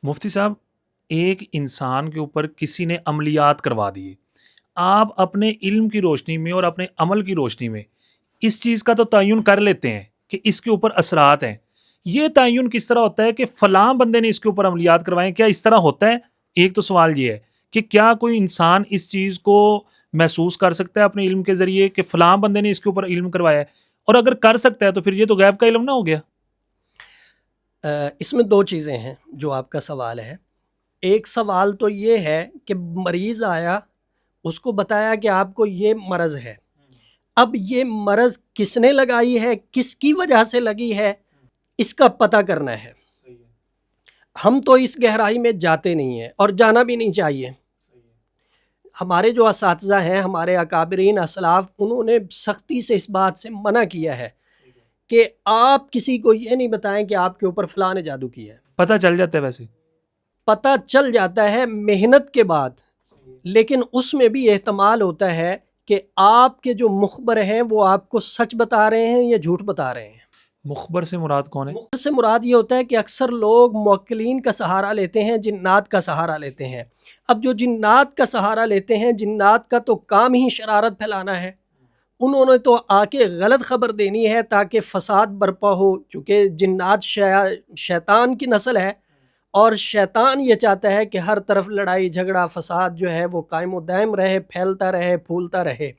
مفتی صاحب، ایک انسان کے اوپر کسی نے عملیات کروا دیے، آپ اپنے علم کی روشنی میں اور اپنے عمل کی روشنی میں اس چیز کا تو تعین کر لیتے ہیں کہ اس کے اوپر اثرات ہیں. یہ تعین کس طرح ہوتا ہے کہ فلاں بندے نے اس کے اوپر عملیات کروائے؟ کیا اس طرح ہوتا ہے؟ ایک تو سوال یہ ہے کہ کیا کوئی انسان اس چیز کو محسوس کر سکتا ہے اپنے علم کے ذریعے کہ فلاں بندے نے اس کے اوپر علم کروایا ہے؟ اور اگر کر سکتا ہے تو پھر یہ تو غیب کا علم نہ ہو گیا؟ اس میں دو چیزیں ہیں جو آپ کا سوال ہے. ایک سوال تو یہ ہے کہ مریض آیا، اس کو بتایا کہ آپ کو یہ مرض ہے. اب یہ مرض کس نے لگائی ہے، کس کی وجہ سے لگی ہے، اس کا پتہ کرنا ہے. ہم تو اس گہرائی میں جاتے نہیں ہیں اور جانا بھی نہیں چاہیے. ہمارے جو اساتذہ ہیں، ہمارے اکابرین اسلاف، انہوں نے سختی سے اس بات سے منع کیا ہے کہ آپ کسی کو یہ نہیں بتائیں کہ آپ کے اوپر فلاں نے جادو کیا ہے. پتہ چل جاتا ہے؟ ویسے پتہ چل جاتا ہے محنت کے بعد، لیکن اس میں بھی احتمال ہوتا ہے کہ آپ کے جو مخبر ہیں وہ آپ کو سچ بتا رہے ہیں یا جھوٹ بتا رہے ہیں. مخبر سے مراد کون ہے؟ مخبر سے مراد یہ ہوتا ہے کہ اکثر لوگ موکلین کا سہارا لیتے ہیں، جنات کا سہارا لیتے ہیں. اب جو جنات کا سہارا لیتے ہیں، جنات کا تو کام ہی شرارت پھیلانا ہے. انہوں نے تو آ کے غلط خبر دینی ہے تاکہ فساد برپا ہو، چونکہ جنات شیطان کی نسل ہے اور شیطان یہ چاہتا ہے کہ ہر طرف لڑائی جھگڑا فساد جو ہے وہ قائم و دائم رہے، پھیلتا رہے، پھولتا رہے.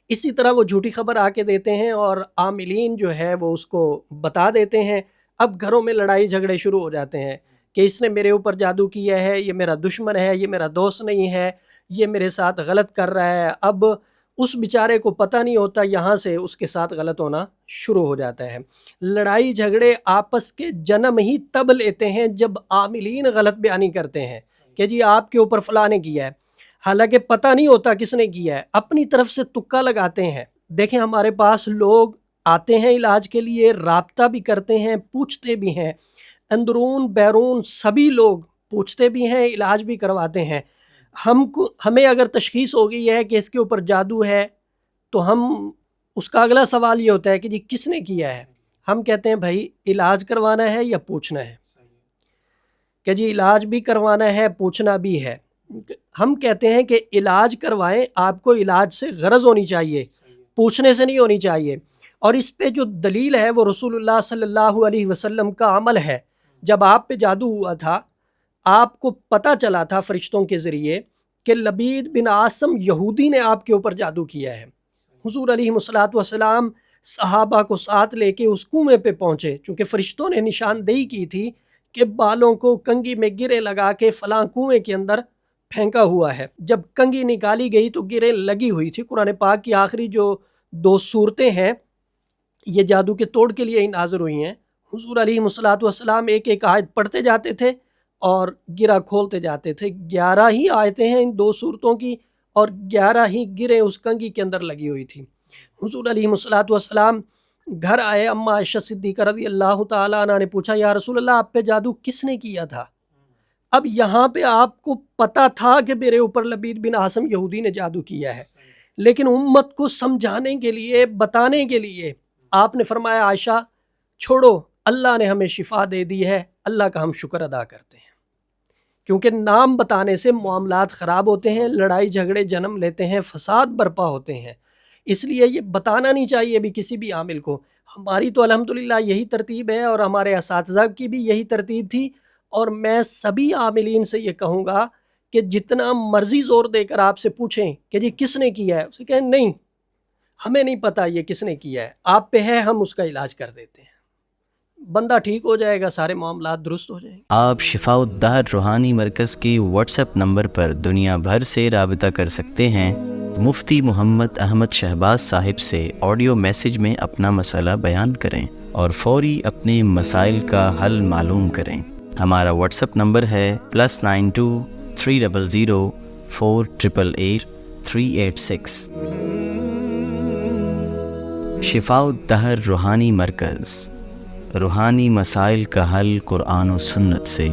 اسی طرح وہ جھوٹی خبر آ کے دیتے ہیں اور عاملین جو ہے وہ اس کو بتا دیتے ہیں. اب گھروں میں لڑائی جھگڑے شروع ہو جاتے ہیں کہ اس نے میرے اوپر جادو کیا ہے، یہ میرا دشمن ہے، یہ میرا دوست نہیں ہے، یہ میرے ساتھ غلط کر رہا ہے. اب اس بیچارے کو پتہ نہیں ہوتا، یہاں سے اس کے ساتھ غلط ہونا شروع ہو جاتا ہے. لڑائی جھگڑے آپس کے جنم ہی تب لیتے ہیں جب عاملین غلط بیانی کرتے ہیں کہ جی آپ کے اوپر فلاں نے کیا ہے، حالانکہ پتہ نہیں ہوتا کس نے کیا ہے، اپنی طرف سے تکا لگاتے ہیں. دیکھیں ہمارے پاس لوگ آتے ہیں علاج کے لیے، رابطہ بھی کرتے ہیں، پوچھتے بھی ہیں، اندرون بیرون سبھی لوگ پوچھتے بھی ہیں، علاج بھی کرواتے ہیں. ہمیں اگر تشخیص ہو گئی ہے کہ اس کے اوپر جادو ہے تو ہم اس کا اگلا سوال یہ ہوتا ہے کہ جی کس نے کیا ہے. ہم کہتے ہیں بھائی علاج کروانا ہے یا پوچھنا ہے؟ کہ جی علاج بھی کروانا ہے، پوچھنا بھی ہے. ہم کہتے ہیں کہ علاج کروائیں، آپ کو علاج سے غرض ہونی چاہیے، پوچھنے سے نہیں ہونی چاہیے. اور اس پہ جو دلیل ہے وہ رسول اللہ صلی اللہ علیہ وسلم کا عمل ہے. جب آپ پہ جادو ہوا تھا، آپ کو پتہ چلا تھا فرشتوں کے ذریعے کہ لبید بن عاصم یہودی نے آپ کے اوپر جادو کیا ہے. حضور علیہ الصلوۃ والسلام صحابہ کو ساتھ لے کے اس کنویں پہ پہنچے، چونکہ فرشتوں نے نشاندہی کی تھی کہ بالوں کو کنگھی میں گرے لگا کے فلاں کنویں کے اندر پھینکا ہوا ہے. جب کنگھی نکالی گئی تو گرے لگی ہوئی تھی. قرآن پاک کی آخری جو 2 صورتیں ہیں یہ جادو کے توڑ کے لیے ہی نازل ہوئی ہیں. حضور علیہ الصلوۃ والسلام ایک ایک آیت پڑھتے جاتے تھے اور گرہ کھولتے جاتے تھے. 11 ہی آیتیں ہیں ان 2 صورتوں کی اور 11 ہی گریں اس کنگھی کے اندر لگی ہوئی تھی. حضور علیہ الصلوۃ والسلام گھر آئے، اما عائشہ صدیقہ رضی اللہ تعالیٰ عنہ نے پوچھا یا رسول اللہ آپ پہ جادو کس نے کیا تھا؟ اب یہاں پہ آپ کو پتہ تھا کہ میرے اوپر لبید بن عاصم یہودی نے جادو کیا ہے، لیکن امت کو سمجھانے کے لیے، بتانے کے لیے آپ نے فرمایا عائشہ چھوڑو، اللہ نے ہمیں شفا دے دی ہے، اللہ کا ہم شکر ادا کرتے ہیں. کیونکہ نام بتانے سے معاملات خراب ہوتے ہیں، لڑائی جھگڑے جنم لیتے ہیں، فساد برپا ہوتے ہیں. اس لیے یہ بتانا نہیں چاہیے بھی کسی بھی عامل کو. ہماری تو الحمدللہ یہی ترتیب ہے اور ہمارے اساتذہ کی بھی یہی ترتیب تھی. اور میں سبھی عاملین سے یہ کہوں گا کہ جتنا مرضی زور دے کر آپ سے پوچھیں کہ جی کس نے کیا ہے، اسے کہیں نہیں ہمیں نہیں پتہ یہ کس نے کیا ہے، آپ پہ ہے ہم اس کا علاج کر دیتے ہیں. بندہ ٹھیک ہو جائے گا، سارے معاملات درست ہو جائیں گے. آپ شفاء الدہر روحانی مرکز کی واٹس ایپ نمبر پر دنیا بھر سے رابطہ کر سکتے ہیں. مفتی محمد احمد شہباز صاحب سے آڈیو میسج میں اپنا مسئلہ بیان کریں اور فوری اپنے مسائل کا حل معلوم کریں. ہمارا واٹس ایپ نمبر ہے +92 300 488 386. شفاء الدہر روحانی مرکز، روحانی مسائل کا حل قرآن و سنت سے.